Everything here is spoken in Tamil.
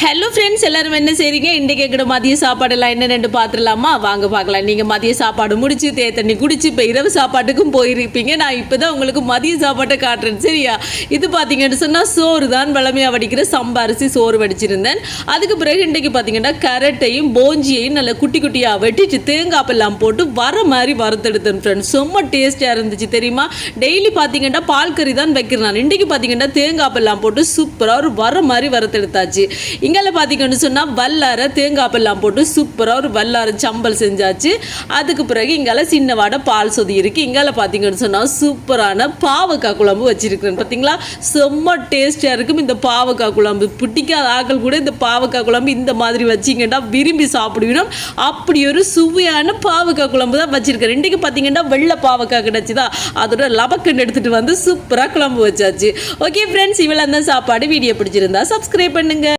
ஹலோ ஃப்ரெண்ட்ஸ், எல்லாரும் என்ன செய்றீங்க? இன்றைக்கி எங்கட மதிய சாப்பாடெல்லாம் என்னென்னு பார்த்துடலாமா? வாங்க பார்க்கலாம். நீங்கள் மதிய சாப்பாடு முடிச்சு தண்ணி குடிச்சு இப்போ இரவு சாப்பாட்டுக்கும் போயிருப்பீங்க. நான் இப்போ தான் உங்களுக்கு மதிய சாப்பாட்டை காட்டுறேன், சரியா? இது பார்த்தீங்கன்னு சொன்னால் சோறு தான், வளமையாக வடிக்கிற சம்பா அரிசி சோறு வடிச்சிருந்தேன். அதுக்கு பிறகு இன்றைக்கு பார்த்தீங்கன்னா கரட்டையும் போஞ்சியையும் நல்லா குட்டி குட்டியாக வெட்டிச்சு தேங்காய்ப்பெல்லாம் போட்டு வர மாதிரி வறுத்தெடுத்தேன் ஃப்ரெண்ட்ஸ். ரொம்ப டேஸ்ட்டாக இருந்துச்சு தெரியுமா? டெய்லி பார்த்தீங்கன்னா பால் கறி தான் வைக்கிறேன் நான். இன்றைக்கி பார்த்தீங்கன்னா தேங்காய்ப்பெல்லாம் போட்டு சூப்பராக ஒரு வர மாதிரி வறுத்தெடுத்தாச்சு. இங்கே பார்த்தீங்கன்னு சொன்னால் வல்லார தேங்காய்ப்பெல்லாம் போட்டு சூப்பராக ஒரு வல்லார சம்பல் செஞ்சாச்சு. அதுக்கு பிறகு இங்கே சின்ன வாடை பால் சொதி இருக்குது. இங்கே பார்த்தீங்கன்னு சொன்னால் சூப்பரான பாவக்காய் குழம்பு வச்சுருக்கிறேன். பார்த்தீங்களா, செம்ம டேஸ்ட்டாக இருக்கும். இந்த பாவக்காய் குழம்பு பிடிக்காத ஆக்கள் கூட இந்த பாவக்காய் குழம்பு இந்த மாதிரி வச்சிங்கன்னா விரும்பி சாப்பிடுவோம். அப்படி ஒரு சுவையான பாவக்காய் குழம்பு தான் வச்சுருக்கேன். இன்றைக்கு பார்த்தீங்கன்னா வெள்ளை பாவக்காய் கிடச்சிதா, அதோட லபக்கண்டு எடுத்துகிட்டு வந்து சூப்பராக குழம்பு வச்சாச்சு. ஓகே ஃப்ரெண்ட்ஸ், இவ்வளோ தான் சாப்பாடு. வீடியோ பிடிச்சிருந்தா சப்ஸ்கிரைப் பண்ணுங்கள்.